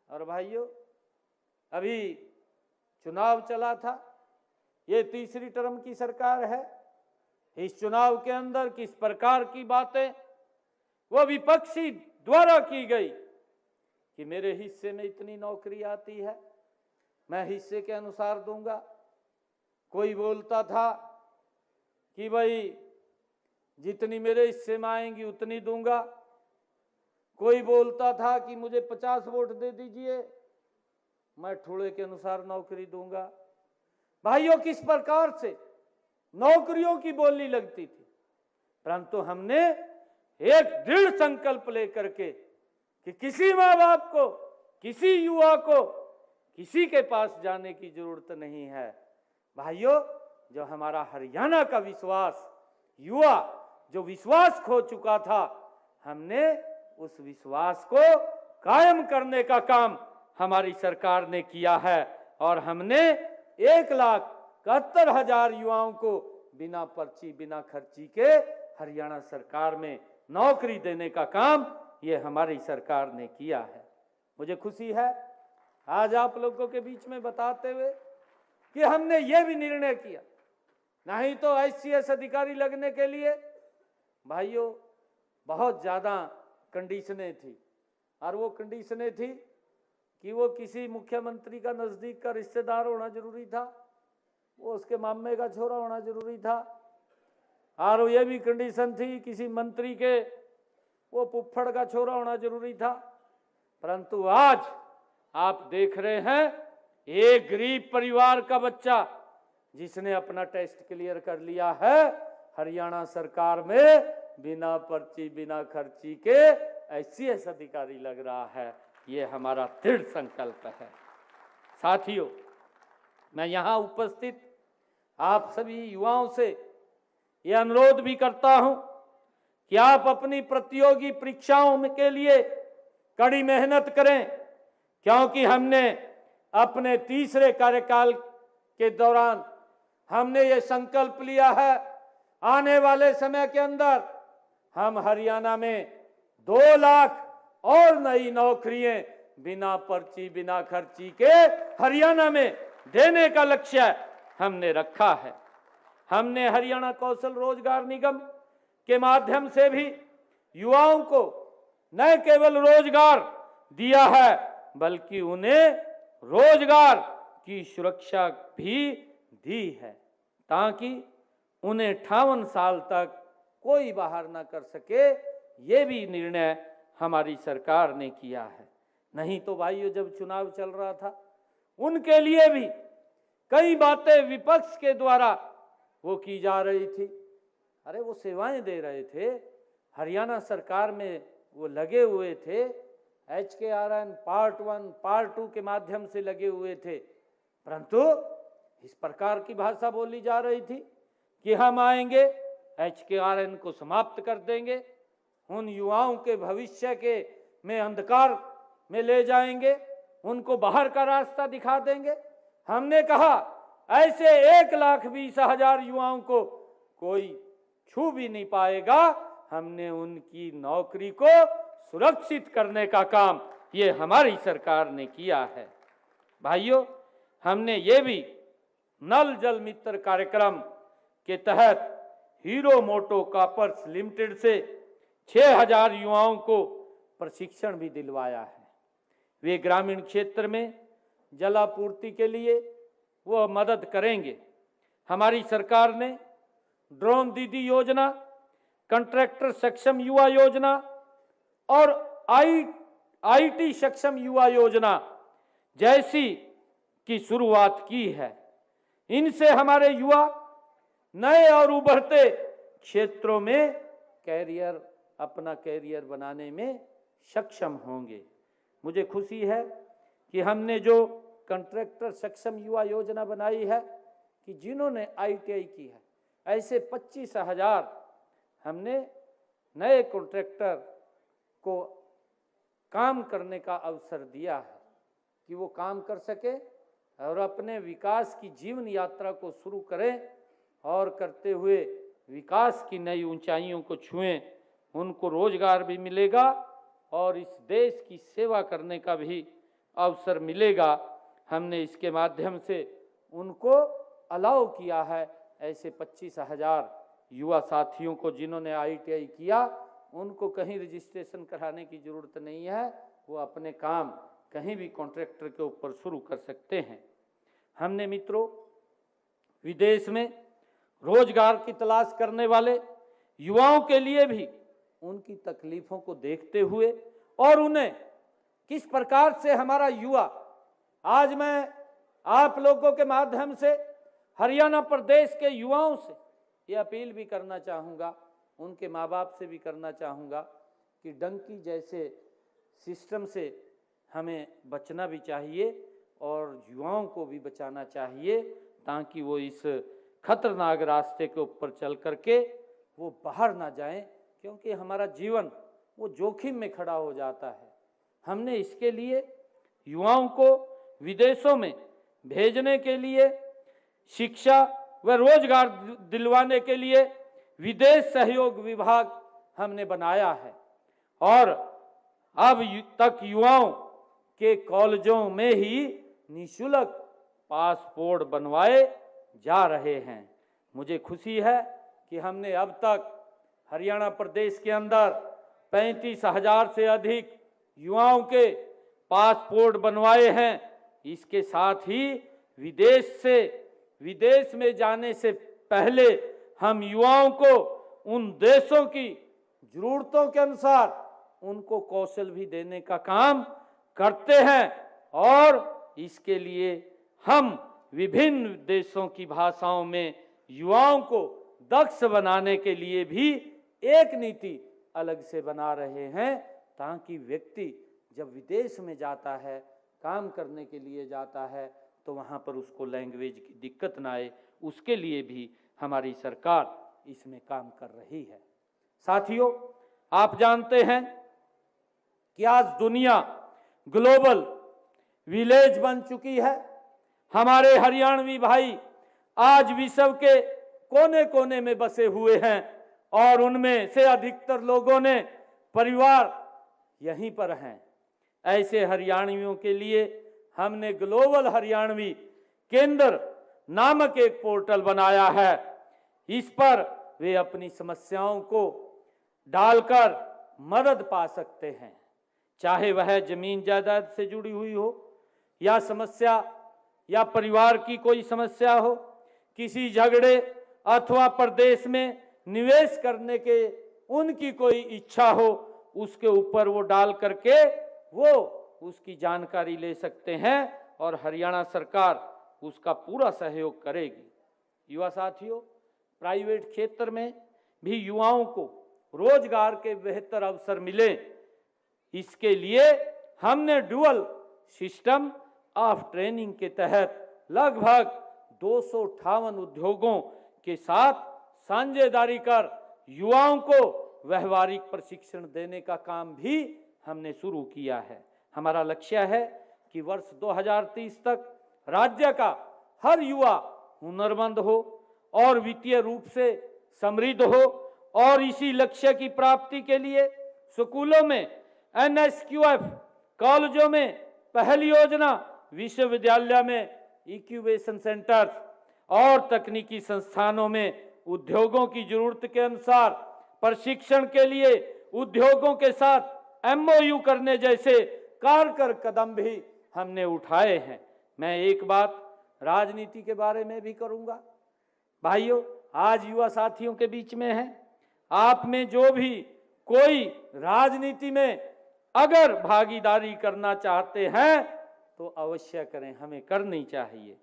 और भाइयों, अभी चुनाव चला था, ये तीसरी टर्म की सरकार है। इस चुनाव के अंदर किस प्रकार की बातें वो विपक्षी द्वारा की गई कि मेरे हिस्से में इतनी नौकरी आती है, मैं हिस्से के अनुसार दूंगा। कोई बोलता था कि भाई जितनी मेरे हिस्से में आएंगी उतनी दूंगा। कोई बोलता था कि मुझे 50 वोट दे दीजिए, मैं ठूले के अनुसार नौकरी दूंगा। भाइयों, किस प्रकार से नौकरियों की बोली लगती थी, परंतु हमने एक दृढ़ संकल्प लेकर के कि किसी माँ बाप को, किसी युवा को किसी के पास जाने की जरूरत नहीं है। भाइयों, जो हमारा हरियाणा का विश्वास, युवा जो विश्वास खो चुका था, हमने उस विश्वास को कायम करने का काम हमारी सरकार ने किया है और हमने 1,71,000 युवाओं को बिना पर्ची, बिना खर्ची के हरियाणा सरकार में नौकरी देने का काम ये हमारी सरकार ने किया है। मुझे खुशी है आज आप लोगों के बीच में बताते हुए कि हमने ये भी निर्णय किया, नहीं तो ICS अधिकारी लगने के लिए भाइयों बहुत ज़्यादा कंडीशनें थी, और वो कंडीशनें थी कि वो किसी मुख्यमंत्री का नज़दीक का रिश्तेदार होना जरूरी था, वो उसके मामे का छोरा होना जरूरी था, और ये भी कंडीशन थी किसी मंत्री के वो फुफ्फड़ का छोरा होना जरूरी था। परंतु आज आप देख रहे हैं एक गरीब परिवार का बच्चा जिसने अपना टेस्ट क्लियर कर लिया है, हरियाणा सरकार में बिना पर्ची, बिना खर्ची के ICS अधिकारी लग रहा है। ये हमारा दृढ़ संकल्प है। साथियों, मैं यहाँ उपस्थित आप सभी युवाओं से ये अनुरोध भी करता हूँ कि आप अपनी प्रतियोगी परीक्षाओं के लिए कड़ी मेहनत करें, क्योंकि हमने अपने तीसरे कार्यकाल के दौरान हमने ये संकल्प लिया है, आने वाले समय के अंदर हम हरियाणा में 2 लाख और नई नौकरियां बिना पर्ची, बिना खर्ची के हरियाणा में देने का लक्ष्य हमने रखा है। हमने हरियाणा कौशल रोजगार निगम के माध्यम से भी युवाओं को न केवल रोजगार दिया है, बल्कि उन्हें रोजगार की सुरक्षा भी दी है, ताकि उन्हें 58 साल तक कोई बाहर ना कर सके। ये भी निर्णय हमारी सरकार ने किया है। नहीं तो भाइयों, जब चुनाव चल रहा था उनके लिए भी कई बातें विपक्ष के द्वारा वो की जा रही थी। अरे वो सेवाएं दे रहे थे, हरियाणा सरकार में वो लगे हुए थे, HKRN पार्ट 1 पार्ट 2 के माध्यम से लगे हुए थे, परंतु इस प्रकार की भाषा बोली जा रही थी कि हम आएंगे, HKRN को समाप्त कर देंगे, उन युवाओं के भविष्य के में अंधकार में ले जाएंगे, उनको बाहर का रास्ता दिखा देंगे। हमने कहा ऐसे 1,20,000 युवाओं को कोई छू भी नहीं पाएगा। हमने उनकी नौकरी को सुरक्षित करने का काम ये हमारी सरकार ने किया है। भाइयों, हमने ये भी नल जल मित्र कार्यक्रम के तहत हीरो मोटो कॉपर्स लिमिटेड से 6,000 युवाओं को प्रशिक्षण भी दिलवाया है। वे ग्रामीण क्षेत्र में जलापूर्ति के लिए वो मदद करेंगे। हमारी सरकार ने ड्रोन दीदी योजना, कॉन्ट्रैक्टर सक्षम युवा योजना और IT सक्षम युवा योजना जैसी की शुरुआत की है। इनसे हमारे युवा नए और उभरते क्षेत्रों में अपना कैरियर बनाने में सक्षम होंगे। मुझे खुशी है कि हमने जो कॉन्ट्रैक्टर सक्षम युवा योजना बनाई है कि जिन्होंने ITI की है, ऐसे 25,000 हमने नए कॉन्ट्रैक्टर को काम करने का अवसर दिया है कि वो काम कर सके और अपने विकास की जीवन यात्रा को शुरू करें और करते हुए विकास की नई ऊंचाइयों को छुएं। उनको रोजगार भी मिलेगा और इस देश की सेवा करने का भी अवसर मिलेगा, हमने इसके माध्यम से उनको अलाउ किया है। ऐसे 25,000 युवा साथियों को जिन्होंने ITI किया, उनको कहीं रजिस्ट्रेशन कराने की जरूरत नहीं है, वो अपने काम कहीं भी कॉन्ट्रैक्टर के ऊपर शुरू कर सकते हैं। हमने मित्रों विदेश में रोजगार की तलाश करने वाले युवाओं के लिए भी उनकी तकलीफों को देखते हुए और उन्हें किस प्रकार से हमारा युवा, आज मैं आप लोगों के माध्यम से हरियाणा प्रदेश के युवाओं से ये अपील भी करना चाहूँगा, उनके माँ बाप से भी करना चाहूँगा कि डंकी जैसे सिस्टम से हमें बचना भी चाहिए और युवाओं को भी बचाना चाहिए, ताकि वो इस खतरनाक रास्ते के ऊपर चल करके वो बाहर ना जाएं, क्योंकि हमारा जीवन वो जोखिम में खड़ा हो जाता है। हमने इसके लिए युवाओं को विदेशों में भेजने के लिए, शिक्षा व रोजगार दिलवाने के लिए विदेश सहयोग विभाग हमने बनाया है और अब तक युवाओं के कॉलेजों में ही निःशुल्क पासपोर्ट बनवाए जा रहे हैं। मुझे खुशी है कि हमने अब तक हरियाणा प्रदेश के अंदर 35,000 से अधिक युवाओं के पासपोर्ट बनवाए हैं। इसके साथ ही विदेश में जाने से पहले हम युवाओं को उन देशों की जरूरतों के अनुसार उनको कौशल भी देने का काम करते हैं और इसके लिए हम विभिन्न देशों की भाषाओं में युवाओं को दक्ष बनाने के लिए भी एक नीति अलग से बना रहे हैं, ताकि व्यक्ति जब विदेश में जाता है, काम करने के लिए जाता है, तो वहाँ पर उसको लैंग्वेज की दिक्कत ना आए। उसके लिए भी हमारी सरकार इसमें काम कर रही है। साथियों, आप जानते हैं कि आज दुनिया ग्लोबल विलेज बन चुकी है। हमारे हरियाणवी भाई आज विश्व के कोने कोने में बसे हुए हैं और उनमें से अधिकतर लोगों ने परिवार यहीं पर हैं। ऐसे हरियाणवियों के लिए हमने ग्लोबल हरियाणवी केंद्र नामक एक पोर्टल बनाया है। इस पर वे अपनी समस्याओं को डालकर मदद पा सकते हैं, चाहे वह जमीन जायदाद से जुड़ी हुई हो या समस्या या परिवार की कोई समस्या हो, किसी झगड़े अथवा प्रदेश में निवेश करने के उनकी कोई इच्छा हो, उसके ऊपर वो डाल करके वो उसकी जानकारी ले सकते हैं और हरियाणा सरकार उसका पूरा सहयोग करेगी। युवा साथियों, प्राइवेट क्षेत्र में भी युवाओं को रोजगार के बेहतर अवसर मिले, इसके लिए हमने डुअल सिस्टम ऑफ ट्रेनिंग के तहत लगभग 258 उद्योगों के साथ साझेदारी कर युवाओं को व्यवहारिक प्रशिक्षण देने का काम भी हमने शुरू किया है। हमारा लक्ष्य है कि वर्ष 2030 तक राज्य का हर युवा हुनरमंद हो और वित्तीय रूप से समृद्ध हो और इसी लक्ष्य की प्राप्ति के लिए स्कूलों में NSQF, कॉलेजों में पहल योजना, विश्वविद्यालय में इंक्यूबेशन सेंटर्स और तकनीकी संस्थानों में उद्योगों की जरूरत के अनुसार प्रशिक्षण के लिए उद्योगों के साथ MOU करने जैसे कारगर कदम भी हमने उठाए हैं। मैं एक बात राजनीति के बारे में भी करूंगा। भाइयों, आज युवा साथियों के बीच में है, आप में जो भी कोई राजनीति में अगर भागीदारी करना चाहते हैं तो अवश्य करें, हमें करनी चाहिए।